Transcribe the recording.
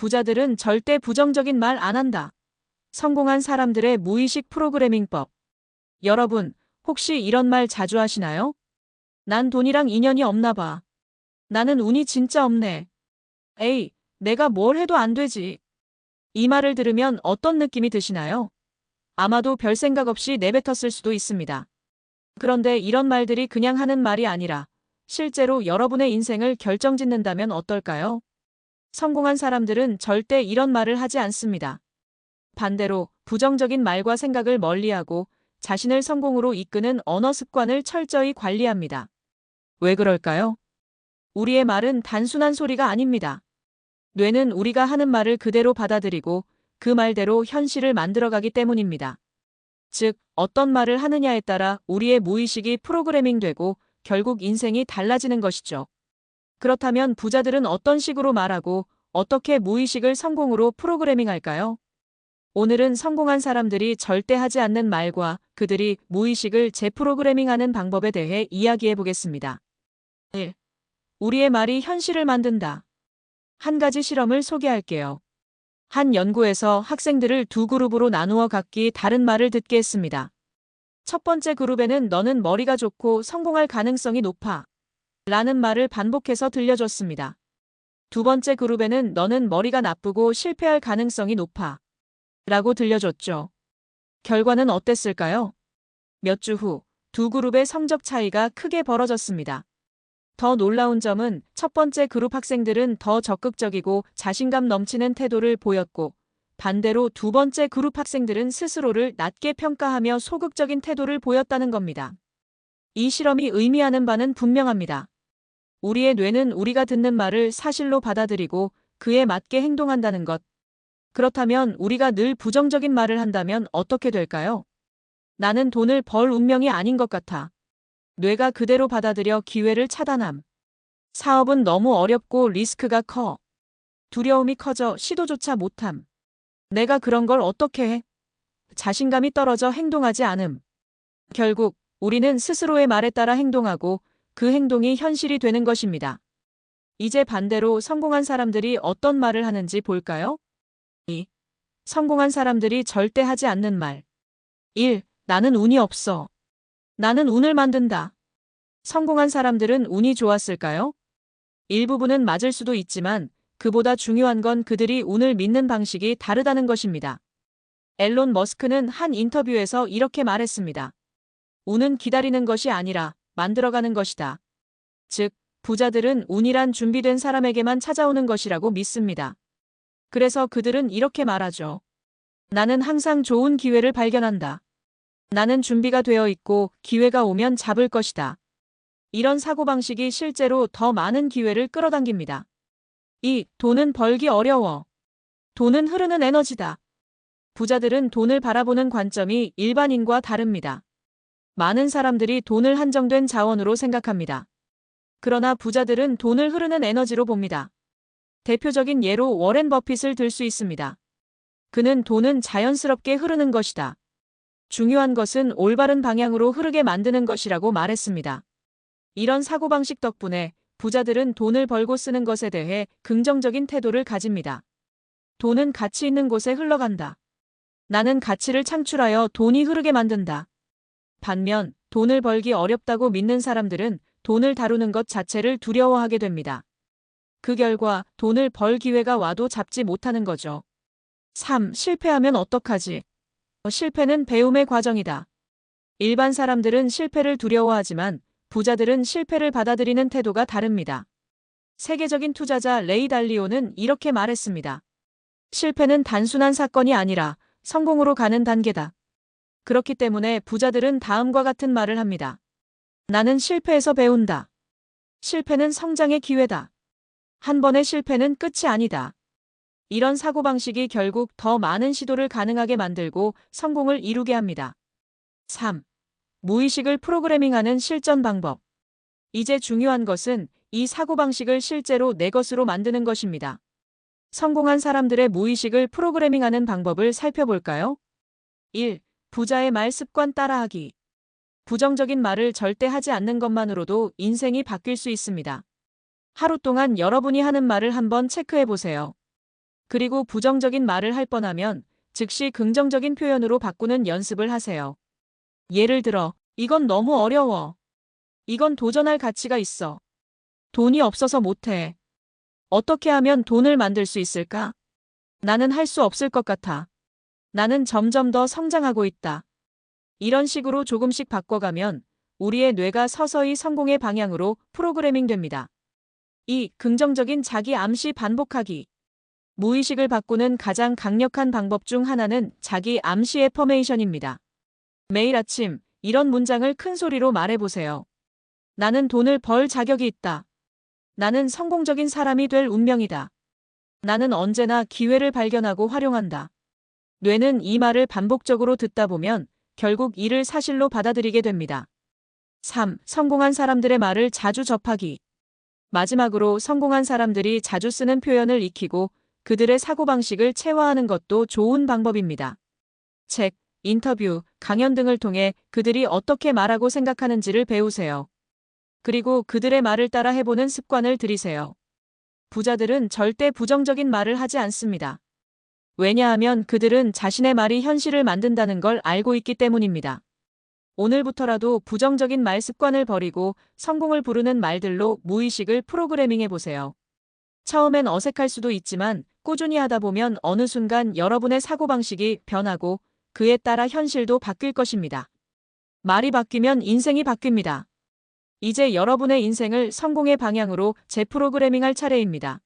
부자들은 절대 부정적인 말 안 한다. 성공한 사람들의 무의식 프로그래밍법. 여러분, 혹시 이런 말 자주 하시나요? 난 돈이랑 인연이 없나 봐. 나는 운이 진짜 없네. 에이, 내가 뭘 해도 안 되지. 이 말을 들으면 어떤 느낌이 드시나요? 아마도 별 생각 없이 내뱉었을 수도 있습니다. 그런데 이런 말들이 그냥 하는 말이 아니라 실제로 여러분의 인생을 결정짓는다면 어떨까요? 성공한 사람들은 절대 이런 말을 하지 않습니다. 반대로 부정적인 말과 생각을 멀리하고 자신을 성공으로 이끄는 언어 습관을 철저히 관리합니다. 왜 그럴까요? 우리의 말은 단순한 소리가 아닙니다. 뇌는 우리가 하는 말을 그대로 받아들이고 그 말대로 현실을 만들어가기 때문입니다. 즉, 어떤 말을 하느냐에 따라 우리의 무의식이 프로그래밍되고 결국 인생이 달라지는 것이죠. 그렇다면 부자들은 어떤 식으로 말하고 어떻게 무의식을 성공으로 프로그래밍할까요? 오늘은 성공한 사람들이 절대 하지 않는 말과 그들이 무의식을 재프로그래밍하는 방법에 대해 이야기해 보겠습니다. 1. 우리의 말이 현실을 만든다. 한 가지 실험을 소개할게요. 한 연구에서 학생들을 두 그룹으로 나누어 각기 다른 말을 듣게 했습니다. 첫 번째 그룹에는 너는 머리가 좋고 성공할 가능성이 높아 라는 말을 반복해서 들려줬습니다. 두 번째 그룹에는 너는 머리가 나쁘고 실패할 가능성이 높아 라고 들려줬죠. 결과는 어땠을까요? 몇 주 후 두 그룹의 성적 차이가 크게 벌어졌습니다. 더 놀라운 점은 첫 번째 그룹 학생들은 더 적극적이고 자신감 넘치는 태도를 보였고 반대로 두 번째 그룹 학생들은 스스로를 낮게 평가하며 소극적인 태도를 보였다는 겁니다. 이 실험이 의미하는 바는 분명합니다. 우리의 뇌는 우리가 듣는 말을 사실로 받아들이고 그에 맞게 행동한다는 것. 그렇다면 우리가 늘 부정적인 말을 한다면 어떻게 될까요? 나는 돈을 벌 운명이 아닌 것 같아. 뇌가 그대로 받아들여 기회를 차단함. 사업은 너무 어렵고 리스크가 커. 두려움이 커져 시도조차 못함. 내가 그런 걸 어떻게 해? 자신감이 떨어져 행동하지 않음. 결국 우리는 스스로의 말에 따라 행동하고 그 행동이 현실이 되는 것입니다. 이제 반대로 성공한 사람들이 어떤 말을 하는지 볼까요? 2. 성공한 사람들이 절대 하지 않는 말. 1. 나는 운이 없어. 나는 운을 만든다. 성공한 사람들은 운이 좋았을까요? 일부분은 맞을 수도 있지만 그보다 중요한 건 그들이 운을 믿는 방식이 다르다는 것입니다. 앨런 머스크는 한 인터뷰에서 이렇게 말했습니다. 운은 기다리는 것이 아니라 만들어가는 것이다. 즉, 부자들은 운이란 준비된 사람에게만 찾아오는 것이라고 믿습니다. 그래서 그들은 이렇게 말하죠. 나는 항상 좋은 기회를 발견한다. 나는 준비가 되어 있고 기회가 오면 잡을 것이다. 이런 사고방식이 실제로 더 많은 기회를 끌어당깁니다. 2. 돈은 벌기 어려워. 돈은 흐르는 에너지다. 부자들은 돈을 바라보는 관점이 일반인과 다릅니다. 많은 사람들이 돈을 한정된 자원으로 생각합니다. 그러나 부자들은 돈을 흐르는 에너지로 봅니다. 대표적인 예로 워렌 버핏을 들 수 있습니다. 그는 돈은 자연스럽게 흐르는 것이다. 중요한 것은 올바른 방향으로 흐르게 만드는 것이라고 말했습니다. 이런 사고방식 덕분에 부자들은 돈을 벌고 쓰는 것에 대해 긍정적인 태도를 가집니다. 돈은 가치 있는 곳에 흘러간다. 나는 가치를 창출하여 돈이 흐르게 만든다. 반면 돈을 벌기 어렵다고 믿는 사람들은 돈을 다루는 것 자체를 두려워하게 됩니다. 그 결과 돈을 벌 기회가 와도 잡지 못하는 거죠. 3. 실패하면 어떡하지? 실패는 배움의 과정이다. 일반 사람들은 실패를 두려워하지만 부자들은 실패를 받아들이는 태도가 다릅니다. 세계적인 투자자 레이 달리오는 이렇게 말했습니다. 실패는 단순한 사건이 아니라 성공으로 가는 단계다. 그렇기 때문에 부자들은 다음과 같은 말을 합니다. 나는 실패에서 배운다. 실패는 성장의 기회다. 한 번의 실패는 끝이 아니다. 이런 사고방식이 결국 더 많은 시도를 가능하게 만들고 성공을 이루게 합니다. 3. 무의식을 프로그래밍하는 실전 방법. 이제 중요한 것은 이 사고방식을 실제로 내 것으로 만드는 것입니다. 성공한 사람들의 무의식을 프로그래밍하는 방법을 살펴볼까요? 1. 부자의 말 습관 따라하기. 부정적인 말을 절대 하지 않는 것만으로도 인생이 바뀔 수 있습니다. 하루 동안 여러분이 하는 말을 한번 체크해 보세요. 그리고 부정적인 말을 할 뻔하면 즉시 긍정적인 표현으로 바꾸는 연습을 하세요. 예를 들어, 이건 너무 어려워. 이건 도전할 가치가 있어. 돈이 없어서 못해. 어떻게 하면 돈을 만들 수 있을까? 나는 할 수 없을 것 같아. 나는 점점 더 성장하고 있다. 이런 식으로 조금씩 바꿔가면 우리의 뇌가 서서히 성공의 방향으로 프로그래밍 됩니다. 이 긍정적인 자기 암시 반복하기. 무의식을 바꾸는 가장 강력한 방법 중 하나는 자기 암시 애퍼메이션입니다. 매일 아침 이런 문장을 큰 소리로 말해보세요. 나는 돈을 벌 자격이 있다. 나는 성공적인 사람이 될 운명이다. 나는 언제나 기회를 발견하고 활용한다. 뇌는 이 말을 반복적으로 듣다 보면 결국 이를 사실로 받아들이게 됩니다. 3. 성공한 사람들의 말을 자주 접하기. 마지막으로 성공한 사람들이 자주 쓰는 표현을 익히고 그들의 사고방식을 체화하는 것도 좋은 방법입니다. 책, 인터뷰, 강연 등을 통해 그들이 어떻게 말하고 생각하는지를 배우세요. 그리고 그들의 말을 따라 해보는 습관을 들이세요. 부자들은 절대 부정적인 말을 하지 않습니다. 왜냐하면 그들은 자신의 말이 현실을 만든다는 걸 알고 있기 때문입니다. 오늘부터라도 부정적인 말 습관을 버리고 성공을 부르는 말들로 무의식을 프로그래밍해 보세요. 처음엔 어색할 수도 있지만 꾸준히 하다 보면 어느 순간 여러분의 사고방식이 변하고 그에 따라 현실도 바뀔 것입니다. 말이 바뀌면 인생이 바뀝니다. 이제 여러분의 인생을 성공의 방향으로 재프로그래밍할 차례입니다.